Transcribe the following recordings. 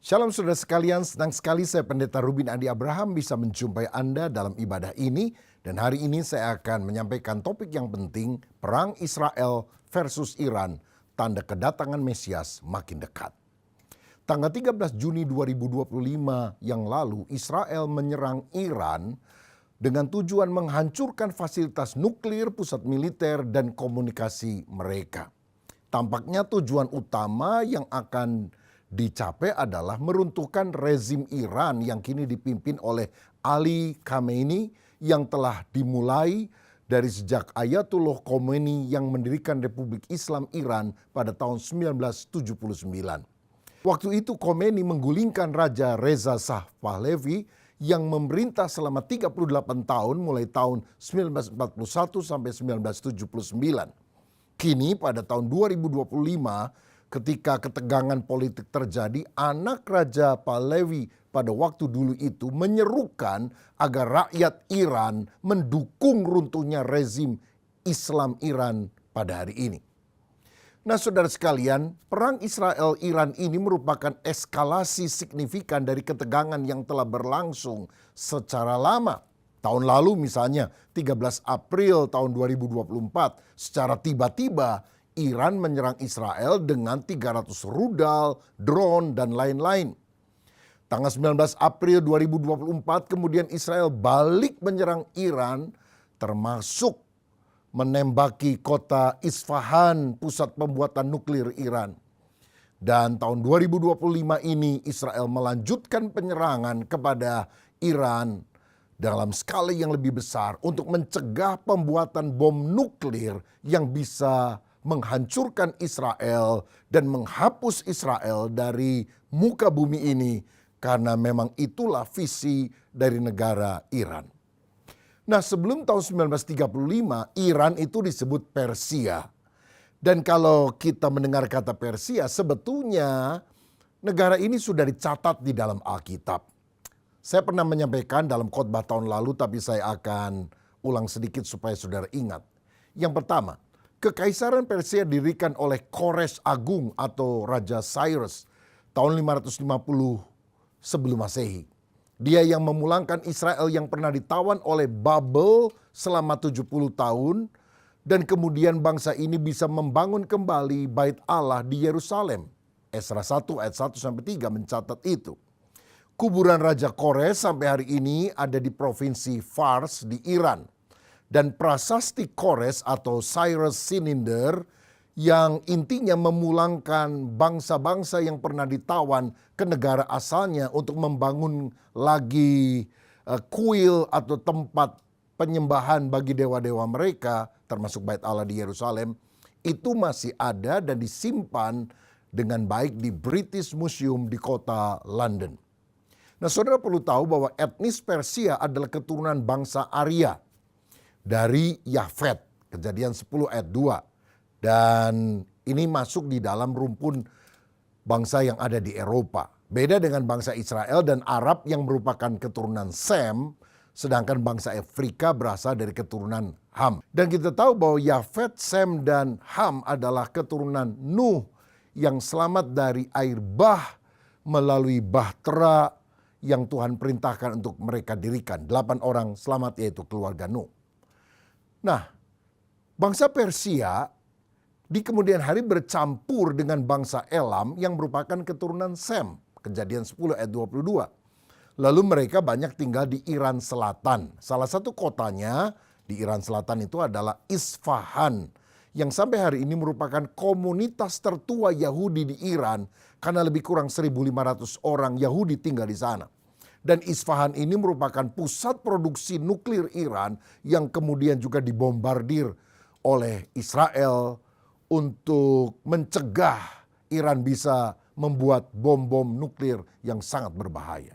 Shalom saudara sekalian, senang sekali saya Pendeta Rubin Adi Abraham bisa menjumpai Anda dalam ibadah ini. Dan hari ini saya akan menyampaikan topik yang penting, Perang Israel versus Iran, tanda kedatangan Mesias makin dekat. Tanggal 13 Juni 2025 yang lalu, Israel menyerang Iran dengan tujuan menghancurkan fasilitas nuklir, pusat militer, dan komunikasi mereka. Tampaknya tujuan utama yang akan dicapai adalah meruntuhkan rezim Iran yang kini dipimpin oleh Ali Khamenei yang telah dimulai dari sejak Ayatollah Khomeini yang mendirikan Republik Islam Iran pada tahun 1979. Waktu itu Khomeini menggulingkan Raja Reza Shah Pahlavi yang memerintah selama 38 tahun mulai tahun 1941 sampai 1979. Kini pada tahun 2025 ketika ketegangan politik terjadi, anak Raja Pahlavi pada waktu dulu itu menyerukan agar rakyat Iran mendukung runtuhnya rezim Islam Iran pada hari ini. Nah saudara sekalian, perang Israel-Iran ini merupakan eskalasi signifikan dari ketegangan yang telah berlangsung secara lama. Tahun lalu misalnya 13 April tahun 2024 secara tiba-tiba Iran menyerang Israel dengan 300 rudal, drone, dan lain-lain. Tanggal 19 April 2024 kemudian Israel balik menyerang Iran termasuk menembaki kota Isfahan, pusat pembuatan nuklir Iran. Dan tahun 2025 ini Israel melanjutkan penyerangan kepada Iran dalam skala yang lebih besar untuk mencegah pembuatan bom nuklir yang bisa menghancurkan Israel dan menghapus Israel dari muka bumi ini karena memang itulah visi dari negara Iran. Nah sebelum tahun 1935 Iran itu disebut Persia. Dan kalau kita mendengar kata Persia sebetulnya negara ini sudah dicatat di dalam Alkitab. Saya pernah menyampaikan dalam khotbah tahun lalu tapi saya akan ulang sedikit supaya saudara ingat. Yang pertama, Kekaisaran Persia didirikan oleh Kores Agung atau Raja Cyrus tahun 550 sebelum Masehi. Dia yang memulangkan Israel yang pernah ditawan oleh Babel selama 70 tahun dan kemudian bangsa ini bisa membangun kembali Bait Allah di Yerusalem. Esra 1 ayat 1 sampai 3 mencatat itu. Kuburan Raja Kores sampai hari ini ada di provinsi Fars di Iran. Dan prasasti Kores atau Cyrus Cylinder yang intinya memulangkan bangsa-bangsa yang pernah ditawan ke negara asalnya untuk membangun lagi kuil atau tempat penyembahan bagi dewa-dewa mereka termasuk Bait Allah di Yerusalem itu masih ada dan disimpan dengan baik di British Museum di kota London. Nah saudara perlu tahu bahwa etnis Persia adalah keturunan bangsa Arya dari Yafet, Kejadian 10 ayat 2. Dan ini masuk di dalam rumpun bangsa yang ada di Eropa. Beda dengan bangsa Israel dan Arab yang merupakan keturunan Sem, sedangkan bangsa Afrika berasal dari keturunan Ham. Dan kita tahu bahwa Yafet, Sem, dan Ham adalah keturunan Nuh yang selamat dari air bah melalui bahtera yang Tuhan perintahkan untuk mereka dirikan. 8 orang selamat yaitu keluarga Nuh. Nah, bangsa Persia di kemudian hari bercampur dengan bangsa Elam yang merupakan keturunan Sem. Kejadian 10 ayat 22. Lalu mereka banyak tinggal di Iran Selatan. Salah satu kotanya di Iran Selatan itu adalah Isfahan. Yang sampai hari ini merupakan komunitas tertua Yahudi di Iran karena lebih kurang 1.500 orang Yahudi tinggal di sana. Dan Isfahan ini merupakan pusat produksi nuklir Iran yang kemudian juga dibombardir oleh Israel untuk mencegah Iran bisa membuat bom-bom nuklir yang sangat berbahaya.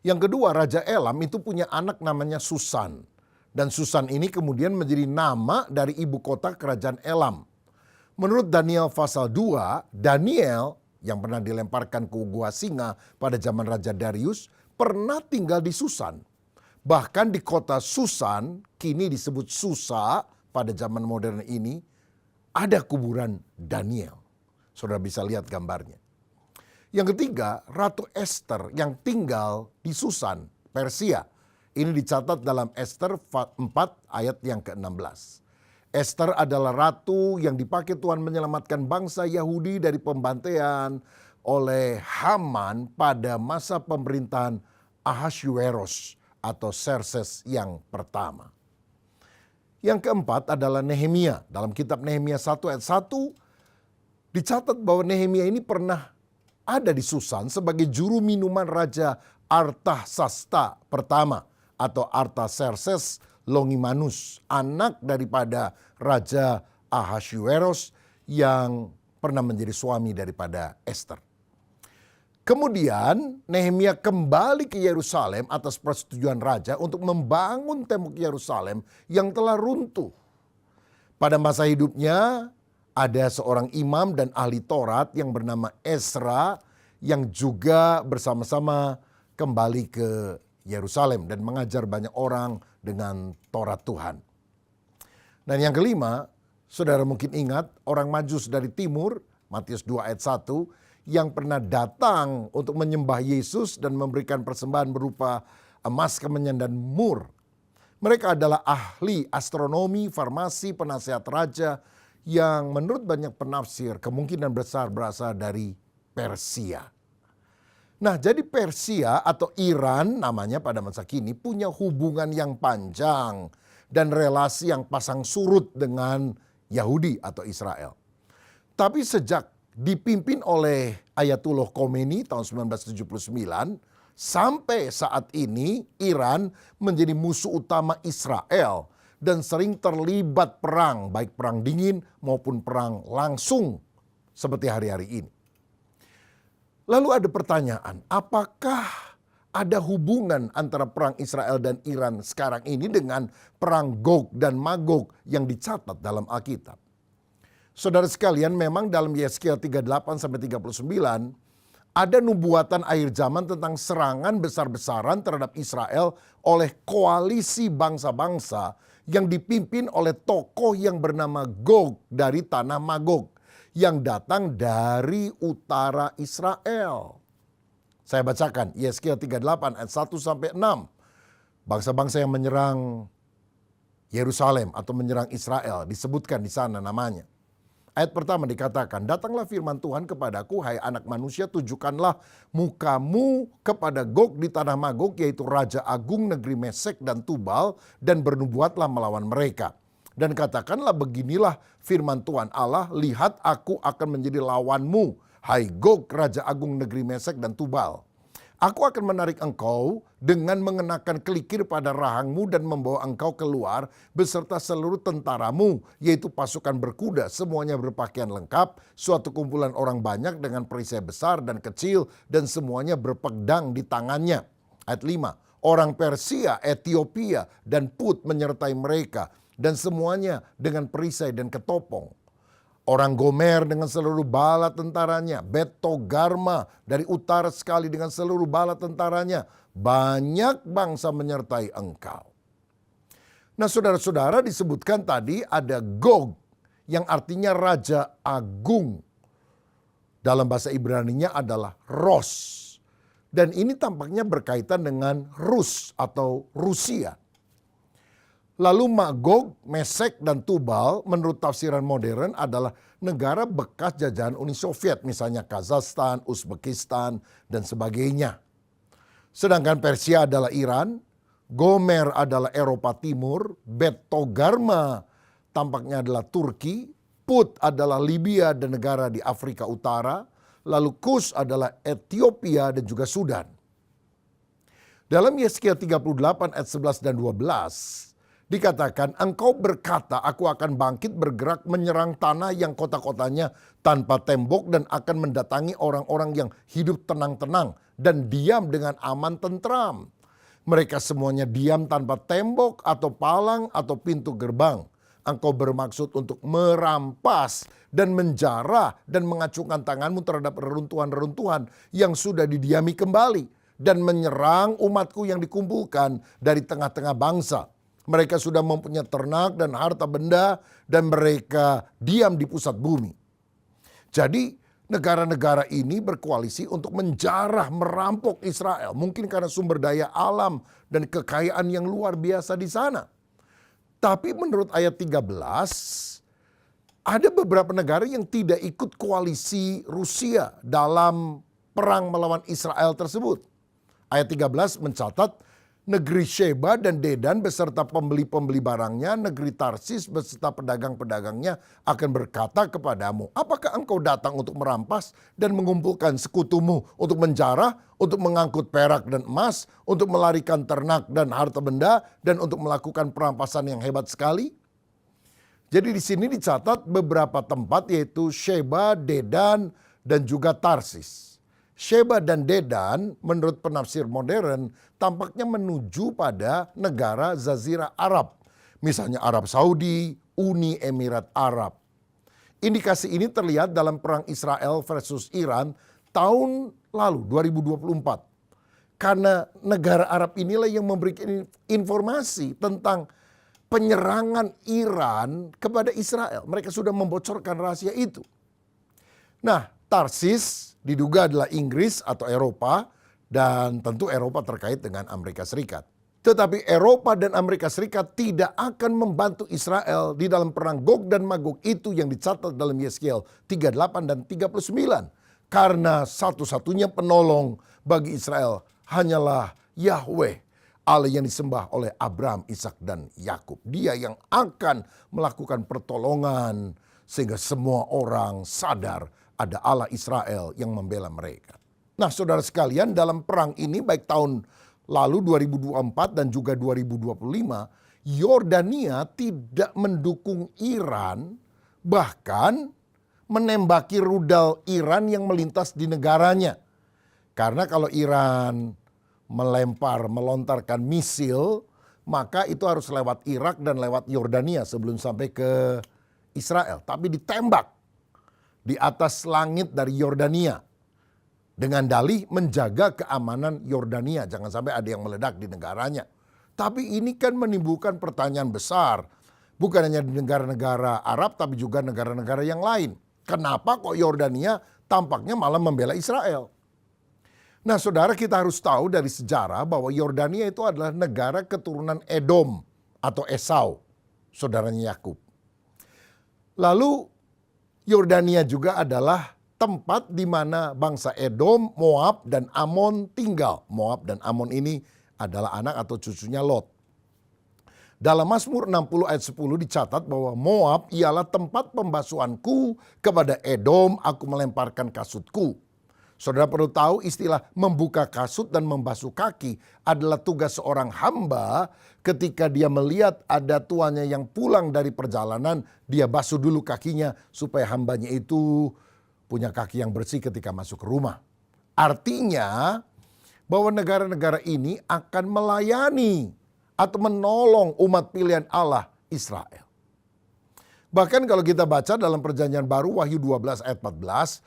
Yang kedua, Raja Elam itu punya anak namanya Susan. Dan Susan ini kemudian menjadi nama dari ibu kota kerajaan Elam. Menurut Daniel pasal 2, Daniel yang pernah dilemparkan ke gua singa pada zaman Raja Darius, pernah tinggal di Susan. Bahkan di kota Susan, kini disebut Susa pada zaman modern ini, ada kuburan Daniel. Saudara bisa lihat gambarnya. Yang ketiga, Ratu Ester yang tinggal di Susan, Persia. Ini dicatat dalam Ester 4 ayat yang ke-16. Ester adalah ratu yang dipakai Tuhan menyelamatkan bangsa Yahudi dari pembantaian oleh Haman pada masa pemerintahan Ahasuerus atau Xerxes yang pertama. Yang keempat adalah Nehemia. Dalam kitab Nehemia 1 ayat 1 dicatat bahwa Nehemia ini pernah ada di Susan sebagai juru minuman Raja Artasasta pertama atau Artaxerxes Longimanus, anak daripada Raja Ahasuerus yang pernah menjadi suami daripada Ester. Kemudian Nehemia kembali ke Yerusalem atas persetujuan raja untuk membangun tembok Yerusalem yang telah runtuh. Pada masa hidupnya ada seorang imam dan ahli Taurat yang bernama Ezra yang juga bersama-sama kembali ke Yerusalem dan mengajar banyak orang dengan Taurat Tuhan. Dan yang kelima, saudara mungkin ingat orang Majus dari timur, Matius 2 ayat 1, yang pernah datang untuk menyembah Yesus dan memberikan persembahan berupa emas, kemenyan, dan mur. Mereka adalah ahli astronomi, farmasi, penasehat raja yang menurut banyak penafsir kemungkinan besar berasal dari Persia. Nah, jadi Persia atau Iran namanya pada masa kini punya hubungan yang panjang dan relasi yang pasang surut dengan Yahudi atau Israel. Tapi sejak dipimpin oleh Ayatullah Khomeini tahun 1979 sampai saat ini Iran menjadi musuh utama Israel dan sering terlibat perang, baik perang dingin maupun perang langsung seperti hari-hari ini. Lalu ada pertanyaan, apakah ada hubungan antara perang Israel dan Iran sekarang ini dengan perang Gog dan Magog yang dicatat dalam Alkitab? Saudara sekalian, memang dalam Yesaya 38-39 ada nubuatan akhir zaman tentang serangan besar-besaran terhadap Israel oleh koalisi bangsa-bangsa yang dipimpin oleh tokoh yang bernama Gog dari tanah Magog yang datang dari utara Israel. Saya bacakan Yesaya 38 ayat 1-6. Bangsa-bangsa yang menyerang Yerusalem atau menyerang Israel disebutkan di sana namanya. Ayat pertama dikatakan, datanglah firman Tuhan kepadaku, hai anak manusia, tujukanlah mukamu kepada Gog di tanah Magog, yaitu Raja Agung negeri Mesek dan Tubal, dan bernubuatlah melawan mereka. Dan katakanlah beginilah firman Tuhan Allah, lihat aku akan menjadi lawanmu, hai Gog, Raja Agung negeri Mesek dan Tubal. Aku akan menarik engkau dengan mengenakan kelikir pada rahangmu dan membawa engkau keluar beserta seluruh tentaramu, yaitu pasukan berkuda, semuanya berpakaian lengkap, suatu kumpulan orang banyak dengan perisai besar dan kecil, dan semuanya berpedang di tangannya. Ayat 5, orang Persia, Etiopia, dan Put menyertai mereka, dan semuanya dengan perisai dan ketopong. Orang Gomer dengan seluruh bala tentaranya, Bet Togarma dari utara sekali dengan seluruh bala tentaranya. Banyak bangsa menyertai engkau. Nah, saudara-saudara, disebutkan tadi ada Gog yang artinya Raja Agung. Dalam bahasa Ibraninya adalah Ros. Dan ini tampaknya berkaitan dengan Rus atau Rusia. Lalu Magog, Mesek, dan Tubal menurut tafsiran modern adalah negara bekas jajahan Uni Soviet, misalnya Kazakhstan, Uzbekistan, dan sebagainya. Sedangkan Persia adalah Iran, Gomer adalah Eropa Timur, Bet Togarma tampaknya adalah Turki, Put adalah Libya dan negara di Afrika Utara, lalu Kus adalah Ethiopia dan juga Sudan. Dalam Yesaya 38 ayat 11 dan 12, dikatakan, engkau berkata, aku akan bangkit bergerak menyerang tanah yang kota-kotanya tanpa tembok dan akan mendatangi orang-orang yang hidup tenang-tenang dan diam dengan aman tentram. Mereka semuanya diam tanpa tembok atau palang atau pintu gerbang. Engkau bermaksud untuk merampas dan menjara dan mengacungkan tanganmu terhadap reruntuhan-reruntuhan yang sudah didiami kembali dan menyerang umatku yang dikumpulkan dari tengah-tengah bangsa. Mereka sudah mempunyai ternak dan harta benda dan mereka diam di pusat bumi. Jadi negara-negara ini berkoalisi untuk menjarah, merampok Israel. Mungkin karena sumber daya alam dan kekayaan yang luar biasa di sana. Tapi menurut ayat 13, ada beberapa negara yang tidak ikut koalisi Rusia dalam perang melawan Israel tersebut. Ayat 13 mencatat negeri Sheba dan Dedan beserta pembeli-pembeli barangnya, negeri Tarsis beserta pedagang-pedagangnya akan berkata kepadamu, apakah engkau datang untuk merampas dan mengumpulkan sekutumu untuk menjarah, untuk mengangkut perak dan emas, untuk melarikan ternak dan harta benda, dan untuk melakukan perampasan yang hebat sekali? Jadi di sini dicatat beberapa tempat yaitu Sheba, Dedan, dan juga Tarsis. Sheba dan Dedan menurut penafsir modern tampaknya menuju pada negara Jazirah Arab. Misalnya Arab Saudi, Uni Emirat Arab. Indikasi ini terlihat dalam perang Israel versus Iran tahun lalu 2024. Karena negara Arab inilah yang memberikan informasi tentang penyerangan Iran kepada Israel. Mereka sudah membocorkan rahasia itu. Nah, Tarsis diduga adalah Inggris atau Eropa, dan tentu Eropa terkait dengan Amerika Serikat. Tetapi Eropa dan Amerika Serikat tidak akan membantu Israel di dalam perang Gog dan Magog itu yang dicatat dalam Yeskiel 38 dan 39. Karena satu-satunya penolong bagi Israel hanyalah Yahweh, Allah yang disembah oleh Abraham, Ishak, dan Yakub. Dia yang akan melakukan pertolongan sehingga semua orang sadar ada Allah Israel yang membela mereka. Nah, saudara sekalian, dalam perang ini baik tahun lalu 2024 dan juga 2025, Yordania tidak mendukung Iran, bahkan menembaki rudal Iran yang melintas di negaranya. Karena kalau Iran melontarkan misil, maka itu harus lewat Irak dan lewat Yordania sebelum sampai ke Israel. Tapi ditembak di atas langit dari Yordania dengan dalih menjaga keamanan Yordania, jangan sampai ada yang meledak di negaranya. Tapi ini kan menimbulkan pertanyaan besar, bukan hanya di negara-negara Arab tapi juga negara-negara yang lain. Kenapa kok Yordania tampaknya malah membela Israel? Nah, saudara, kita harus tahu dari sejarah bahwa Yordania itu adalah negara keturunan Edom atau Esau, saudaranya Yakub. Lalu Yordania juga adalah tempat di mana bangsa Edom, Moab, dan Amon tinggal. Moab dan Amon ini adalah anak atau cucunya Lot. Dalam Mazmur 60 ayat 10 dicatat bahwa Moab ialah tempat pembasuhanku, kepada Edom aku melemparkan kasutku. Saudara perlu tahu istilah membuka kasut dan membasuh kaki adalah tugas seorang hamba ketika dia melihat ada tuannya yang pulang dari perjalanan, dia basuh dulu kakinya supaya hambanya itu punya kaki yang bersih ketika masuk ke rumah. Artinya bahwa negara-negara ini akan melayani atau menolong umat pilihan Allah Israel. Bahkan kalau kita baca dalam perjanjian baru Wahyu 12 ayat 14,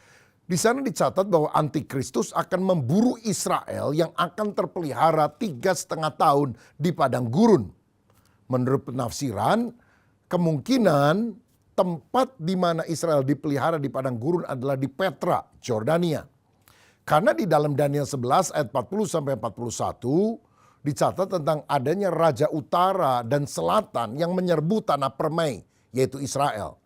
di sana dicatat bahwa antikristus akan memburu Israel yang akan terpelihara 3,5 tahun di padang gurun. Menurut penafsiran, kemungkinan tempat di mana Israel dipelihara di padang gurun adalah di Petra, Yordania. Karena di dalam Daniel 11 ayat 40 sampai 41 dicatat tentang adanya raja utara dan selatan yang menyerbu tanah permai, yaitu Israel.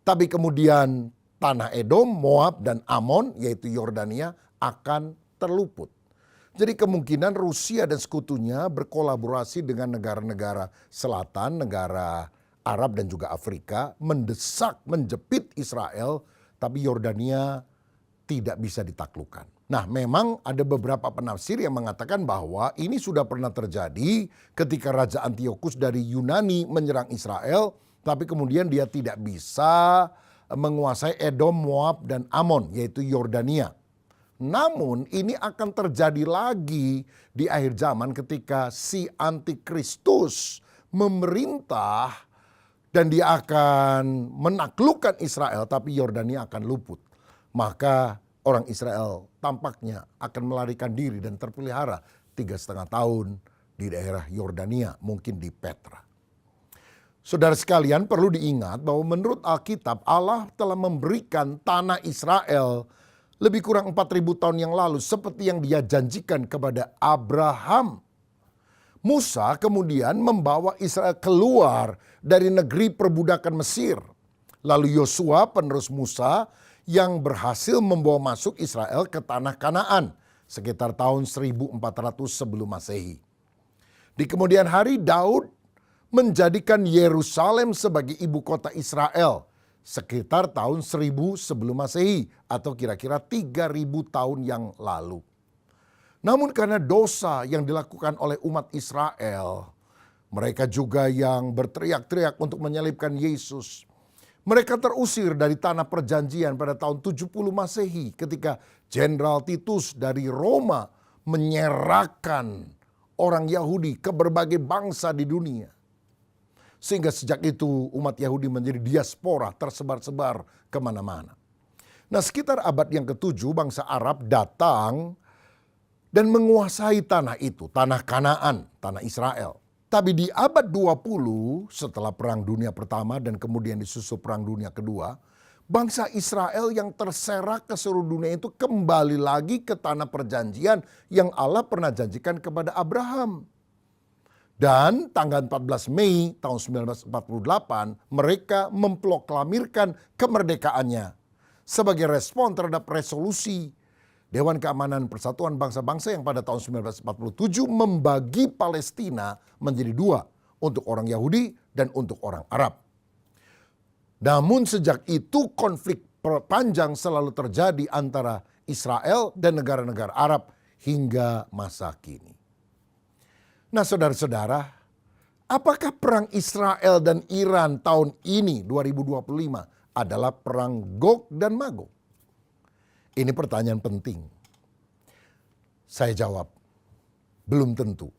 Tapi kemudian tanah Edom, Moab, dan Amon, yaitu Yordania, akan terluput. Jadi kemungkinan Rusia dan sekutunya berkolaborasi dengan negara-negara selatan, negara Arab dan juga Afrika, mendesak, menjepit Israel, tapi Yordania tidak bisa ditaklukkan. Nah, memang ada beberapa penafsir yang mengatakan bahwa ini sudah pernah terjadi ketika Raja Antiochus dari Yunani menyerang Israel, tapi kemudian dia tidak bisa menguasai Edom, Moab, dan Amon, yaitu Yordania. Namun ini akan terjadi lagi di akhir zaman ketika si antikristus memerintah dan dia akan menaklukkan Israel, tapi Yordania akan luput. Maka orang Israel tampaknya akan melarikan diri dan terpelihara 3,5 tahun di daerah Yordania, mungkin di Petra. Saudara sekalian, perlu diingat bahwa menurut Alkitab Allah telah memberikan tanah Israel lebih kurang 4.000 tahun yang lalu seperti yang Dia janjikan kepada Abraham. Musa kemudian membawa Israel keluar dari negeri perbudakan Mesir. Lalu Yosua penerus Musa yang berhasil membawa masuk Israel ke tanah Kanaan sekitar tahun 1400 sebelum Masehi. Di kemudian hari Daud menjadikan Yerusalem sebagai ibu kota Israel sekitar tahun 1000 sebelum Masehi atau kira-kira 3000 tahun yang lalu. Namun karena dosa yang dilakukan oleh umat Israel, mereka juga yang berteriak-teriak untuk menyalibkan Yesus. Mereka terusir dari tanah perjanjian pada tahun 70 Masehi ketika Jenderal Titus dari Roma menyerahkan orang Yahudi ke berbagai bangsa di dunia. Sehingga sejak itu umat Yahudi menjadi diaspora tersebar-sebar kemana-mana. Nah, sekitar abad yang ke-7 bangsa Arab datang dan menguasai tanah itu, tanah Kanaan, tanah Israel. Tapi di abad 20 setelah Perang Dunia Pertama dan kemudian disusul Perang Dunia Kedua, bangsa Israel yang terserak ke seluruh dunia itu kembali lagi ke tanah perjanjian yang Allah pernah janjikan kepada Abraham. Dan tanggal 14 Mei tahun 1948 mereka memproklamirkan kemerdekaannya sebagai respon terhadap resolusi Dewan Keamanan Persatuan Bangsa-Bangsa yang pada tahun 1947 membagi Palestina menjadi dua, untuk orang Yahudi dan untuk orang Arab. Namun sejak itu konflik panjang selalu terjadi antara Israel dan negara-negara Arab hingga masa kini. Nah, saudara-saudara, apakah perang Israel dan Iran tahun ini 2025 adalah perang Gog dan Magog? Ini pertanyaan penting. Saya jawab, belum tentu.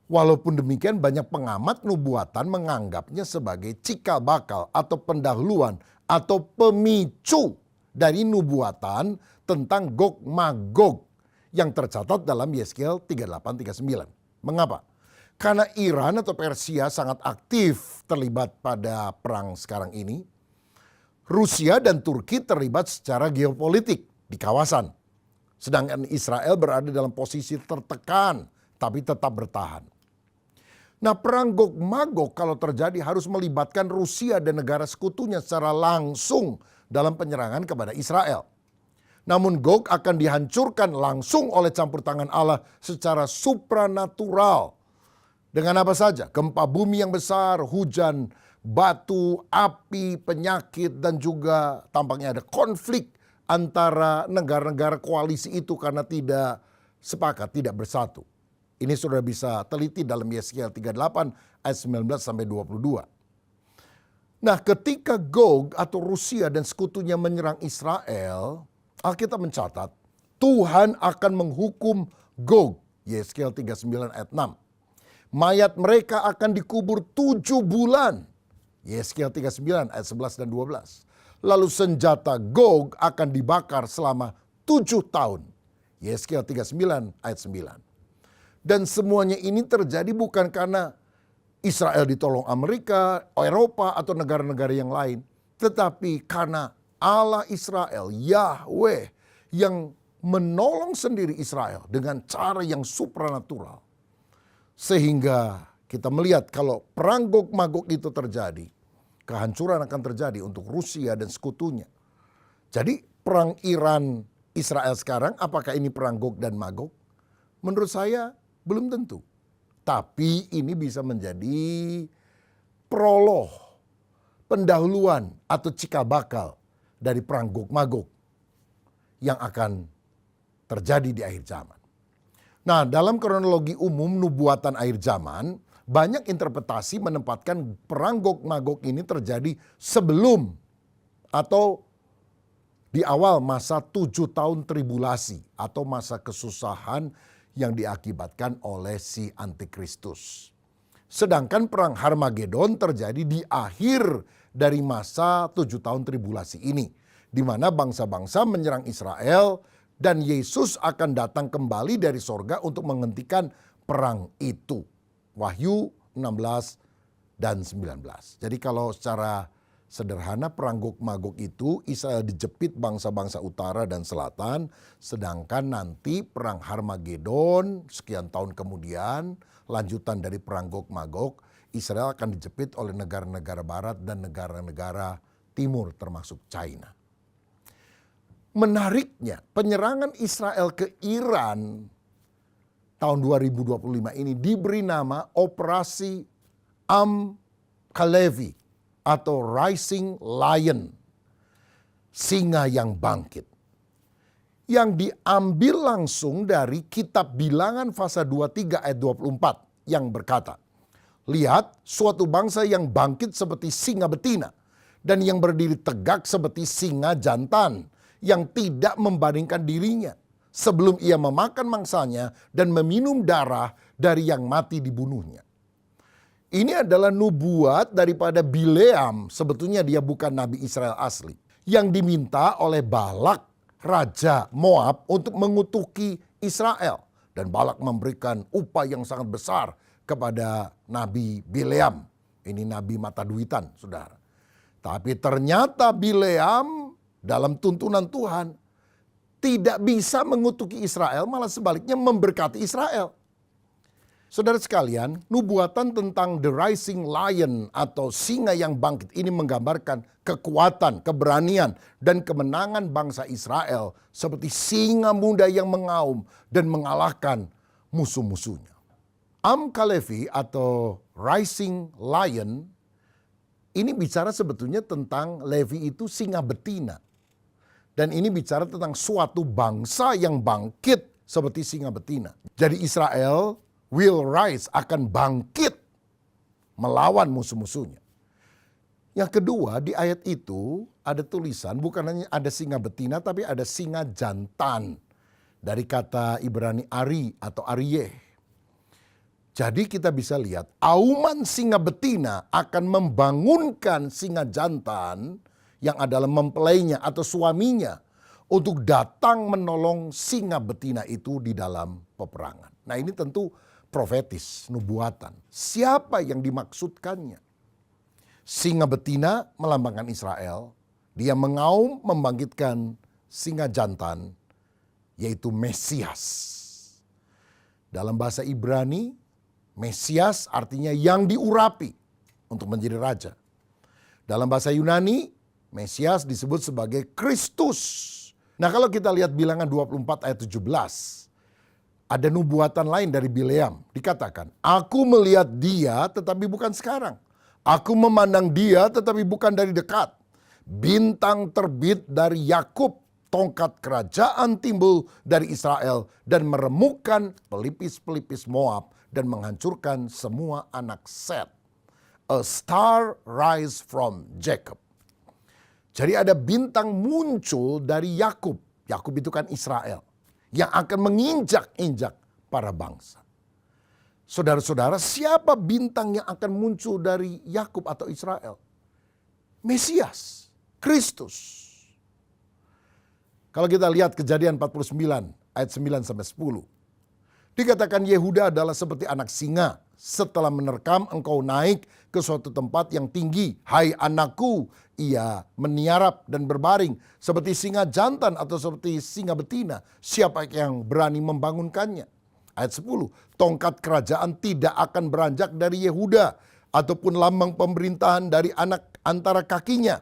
Walaupun demikian banyak pengamat nubuatan menganggapnya sebagai cikal bakal atau pendahuluan atau pemicu dari nubuatan tentang Gog Magog yang tercatat dalam Yeskiel 38-39. Mengapa? Karena Iran atau Persia sangat aktif terlibat pada perang sekarang ini. Rusia dan Turki terlibat secara geopolitik di kawasan. Sedangkan Israel berada dalam posisi tertekan tapi tetap bertahan. Nah, perang Gog Magog kalau terjadi harus melibatkan Rusia dan negara sekutunya secara langsung dalam penyerangan kepada Israel. Namun Gog akan dihancurkan langsung oleh campur tangan Allah secara supranatural. Dengan apa saja? Gempa bumi yang besar, hujan batu, api, penyakit, dan juga tampaknya ada konflik antara negara-negara koalisi itu karena tidak sepakat, tidak bersatu. Ini sudah bisa teliti dalam Yeskiel 38 ayat 19-22. Nah, ketika Gog atau Rusia dan sekutunya menyerang Israel, Alkitab mencatat Tuhan akan menghukum Gog, Yeskiel 39 ayat 6. Mayat mereka akan dikubur 7 bulan. Yeskiel 39 ayat 11 dan 12. Lalu senjata Gog akan dibakar selama 7 tahun. Yeskiel 39 ayat 9. Dan semuanya ini terjadi bukan karena Israel ditolong Amerika, Eropa atau negara-negara yang lain. Tetapi karena Allah Israel, Yahweh, yang menolong sendiri Israel dengan cara yang supranatural. Sehingga kita melihat kalau perang Gog Magog itu terjadi, kehancuran akan terjadi untuk Rusia dan sekutunya. Jadi perang Iran Israel sekarang apakah ini perang Gog dan Magog? Menurut saya belum tentu. Tapi ini bisa menjadi prolog, pendahuluan atau cikal bakal dari perang Gog Magog yang akan terjadi di akhir zaman. Nah, dalam kronologi umum nubuatan akhir zaman, banyak interpretasi menempatkan perang Gog Magog ini terjadi sebelum atau di awal masa 7 tahun tribulasi atau masa kesusahan yang diakibatkan oleh si Antikristus. Sedangkan perang Harmagedon terjadi di akhir dari masa 7 tahun tribulasi ini, di mana bangsa-bangsa menyerang Israel dan Yesus akan datang kembali dari sorga untuk menghentikan perang itu. Wahyu 16 dan 19. Jadi kalau secara sederhana perang Gog Magog itu Israel dijepit bangsa-bangsa utara dan selatan, sedangkan nanti perang Harmagedon sekian tahun kemudian, lanjutan dari perang Gog Magog, Israel akan dijepit oleh negara-negara barat dan negara-negara timur termasuk China. Menariknya, penyerangan Israel ke Iran tahun 2025 ini diberi nama Operasi Am-Kalevi atau Rising Lion, singa yang bangkit. Yang diambil langsung dari kitab Bilangan pasal 23 ayat 24 yang berkata, "Lihat, suatu bangsa yang bangkit seperti singa betina dan yang berdiri tegak seperti singa jantan yang tidak membandingkan dirinya sebelum ia memakan mangsanya dan meminum darah dari yang mati dibunuhnya." Ini adalah nubuat daripada Bileam, sebetulnya dia bukan nabi Israel asli, yang diminta oleh Balak, raja Moab, untuk mengutuki Israel. Dan Balak memberikan upah yang sangat besar kepada nabi Bileam. Ini nabi mata duitan, saudara. Tapi ternyata Bileam dalam tuntunan Tuhan tidak bisa mengutuki Israel, malah sebaliknya memberkati Israel. Saudara sekalian, nubuatan tentang the rising lion atau singa yang bangkit ini menggambarkan kekuatan, keberanian, dan kemenangan bangsa Israel seperti singa muda yang mengaum dan mengalahkan musuh-musuhnya. Am-Kalevi atau rising lion ini bicara sebetulnya tentang Levi itu singa betina. Dan ini bicara tentang suatu bangsa yang bangkit seperti singa betina. Jadi Israel will rise, akan bangkit melawan musuh-musuhnya. Yang kedua, di ayat itu ada tulisan bukan hanya ada singa betina tapi ada singa jantan. Dari kata Ibrani ari atau aryeh. Jadi kita bisa lihat auman singa betina akan membangunkan singa jantan yang adalah mempelainya atau suaminya untuk datang menolong singa betina itu di dalam peperangan. Nah, ini tentu profetis, nubuatan. Siapa yang dimaksudkannya? Singa betina melambangkan Israel. Dia mengaum membangkitkan singa jantan, yaitu Mesias. Dalam bahasa Ibrani, Mesias artinya yang diurapi untuk menjadi raja. Dalam bahasa Yunani, Mesias disebut sebagai Kristus. Nah, kalau kita lihat Bilangan 24 ayat 17, ada nubuatan lain dari Bileam. Dikatakan, "Aku melihat dia tetapi bukan sekarang. Aku memandang dia tetapi bukan dari dekat. Bintang terbit dari Yakub, tongkat kerajaan timbul dari Israel dan meremukkan pelipis-pelipis Moab dan menghancurkan semua anak Set. A star rise from Jacob." Jadi ada bintang muncul dari Yakub. Yakub itu kan Israel. Yang akan menginjak-injak para bangsa. Saudara-saudara, siapa bintang yang akan muncul dari Yakub atau Israel? Mesias, Kristus. Kalau kita lihat Kejadian 49 ayat 9 sampai 10. Dikatakan Yehuda adalah seperti anak singa. Setelah menerkam engkau naik ke suatu tempat yang tinggi. Hai anakku, ia meniarap dan berbaring seperti singa jantan atau seperti singa betina. Siapa yang berani membangunkannya? Ayat 10. Tongkat kerajaan tidak akan beranjak dari Yehuda ataupun lambang pemerintahan dari anak antara kakinya.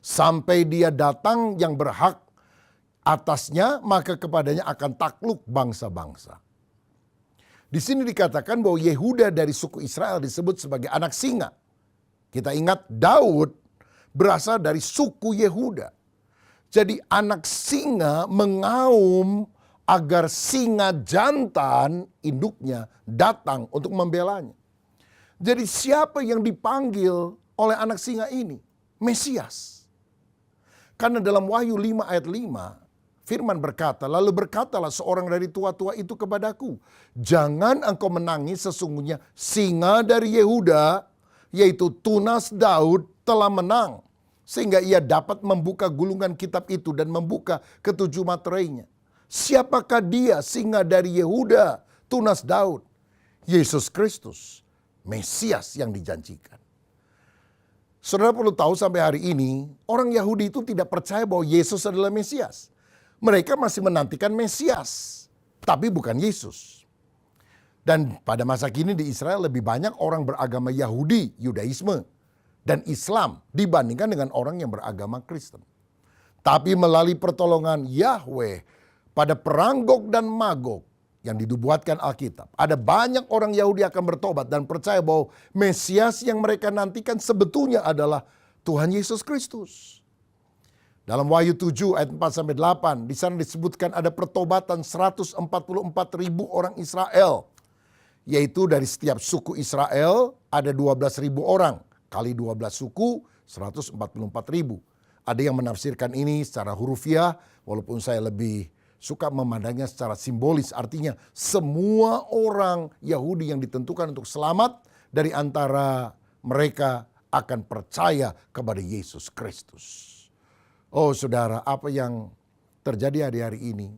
Sampai dia datang yang berhak atasnya, maka kepadanya akan takluk bangsa-bangsa. Di sini dikatakan bahwa Yehuda dari suku Israel disebut sebagai anak singa. Kita ingat Daud berasal dari suku Yehuda. Jadi anak singa mengaum agar singa jantan induknya datang untuk membelanya. Jadi siapa yang dipanggil oleh anak singa ini? Mesias. Karena dalam Wahyu 5 ayat 5, Firman berkata, lalu berkatalah seorang dari tua-tua itu kepadaku, jangan engkau menangis, sesungguhnya singa dari Yehuda, yaitu tunas Daud, telah menang. Sehingga ia dapat membuka gulungan kitab itu dan membuka ketujuh materainya. Siapakah dia, singa dari Yehuda, tunas Daud? Yesus Kristus. Mesias yang dijanjikan. Saudara perlu tahu sampai hari ini orang Yahudi itu tidak percaya bahwa Yesus adalah Mesias. Mereka masih menantikan Mesias, tapi bukan Yesus. Dan pada masa kini di Israel lebih banyak orang beragama Yahudi, Yudaisme, dan Islam dibandingkan dengan orang yang beragama Kristen. Tapi melalui pertolongan Yahweh pada perang Gog dan Magog yang dinubuatkan Alkitab, ada banyak orang Yahudi akan bertobat dan percaya bahwa Mesias yang mereka nantikan sebetulnya adalah Tuhan Yesus Kristus. Dalam Wahyu 7 ayat 4-8, di sana disebutkan ada pertobatan 144.000 orang Israel. Yaitu dari setiap suku Israel ada 12.000 orang. Kali 12 suku 144.000. Ada yang menafsirkan ini secara hurufiah, walaupun saya lebih suka memandangnya secara simbolis. Artinya semua orang Yahudi yang ditentukan untuk selamat dari antara mereka akan percaya kepada Yesus Kristus. Oh saudara, apa yang terjadi hari-hari ini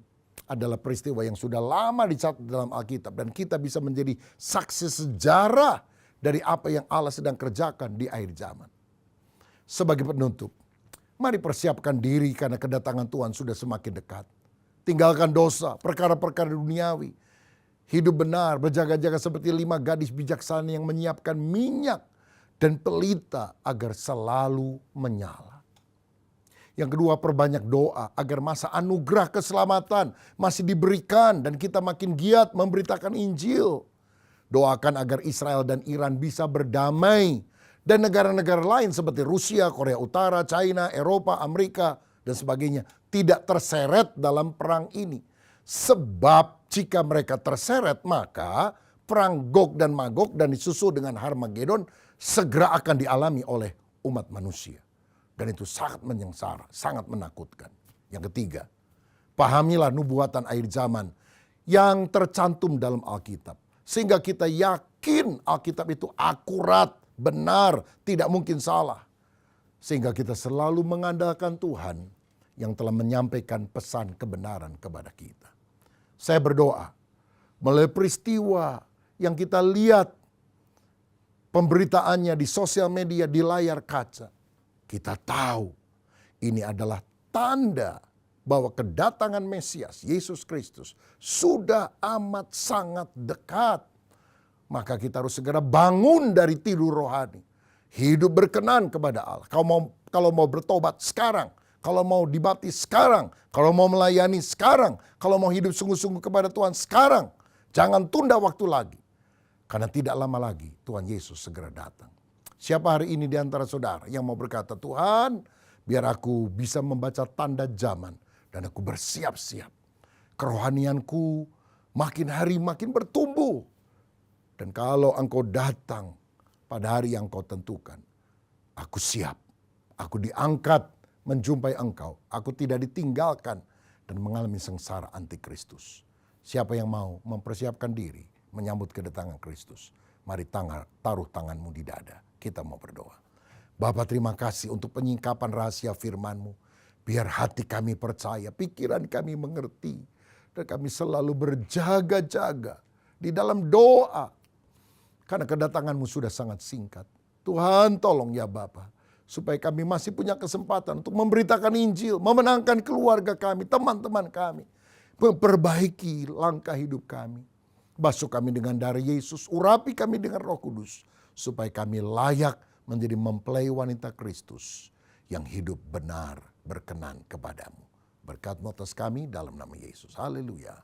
adalah peristiwa yang sudah lama dicatat dalam Alkitab. Dan kita bisa menjadi saksi sejarah dari apa yang Allah sedang kerjakan di akhir zaman. Sebagai penutup, mari persiapkan diri karena kedatangan Tuhan sudah semakin dekat. Tinggalkan dosa, perkara-perkara duniawi. Hidup benar, berjaga-jaga seperti 5 gadis bijaksana yang menyiapkan minyak dan pelita agar selalu menyala. Yang kedua, perbanyak doa agar masa anugerah keselamatan masih diberikan dan kita makin giat memberitakan Injil. Doakan agar Israel dan Iran bisa berdamai dan negara-negara lain seperti Rusia, Korea Utara, China, Eropa, Amerika dan sebagainya tidak terseret dalam perang ini. Sebab jika mereka terseret maka perang Gog dan Magog dan disusul dengan Harmagedon segera akan dialami oleh umat manusia. Dan itu sangat menyengsara, sangat menakutkan. Yang ketiga, pahamilah nubuatan akhir zaman yang tercantum dalam Alkitab. Sehingga kita yakin Alkitab itu akurat, benar, tidak mungkin salah. Sehingga kita selalu mengandalkan Tuhan yang telah menyampaikan pesan kebenaran kepada kita. Saya berdoa, melalui peristiwa yang kita lihat pemberitaannya di sosial media, di layar kaca, kita tahu ini adalah tanda bahwa kedatangan Mesias, Yesus Kristus, sudah amat sangat dekat. Maka kita harus segera bangun dari tidur rohani. Hidup berkenan kepada Allah. Kalau mau bertobat sekarang, kalau mau dibaptis sekarang, kalau mau melayani sekarang, kalau mau hidup sungguh-sungguh kepada Tuhan sekarang, jangan tunda waktu lagi. Karena tidak lama lagi Tuhan Yesus segera datang. Siapa hari ini di antara saudara yang mau berkata, Tuhan, biar aku bisa membaca tanda zaman dan aku bersiap-siap. Kerohanianku makin hari makin bertumbuh. Dan kalau engkau datang pada hari yang kau tentukan, aku siap, aku diangkat menjumpai engkau, aku tidak ditinggalkan dan mengalami sengsara antikristus. Siapa yang mau mempersiapkan diri menyambut kedatangan Kristus, mari taruh tanganmu di dada, kita mau berdoa. Bapa, terima kasih untuk penyingkapan rahasia firman-Mu. Biar hati kami percaya, pikiran kami mengerti, dan kami selalu berjaga-jaga di dalam doa. Karena kedatangan-Mu sudah sangat singkat. Tuhan tolong ya Bapa, supaya kami masih punya kesempatan untuk memberitakan Injil, memenangkan keluarga kami, teman-teman kami. Memperbaiki langkah hidup kami. Basuh kami dengan darah Yesus, urapi kami dengan Roh Kudus. Supaya kami layak menjadi mempelai wanita Kristus yang hidup benar, berkenan kepadamu. Berkat-Mu atas kami dalam nama Yesus. Haleluya.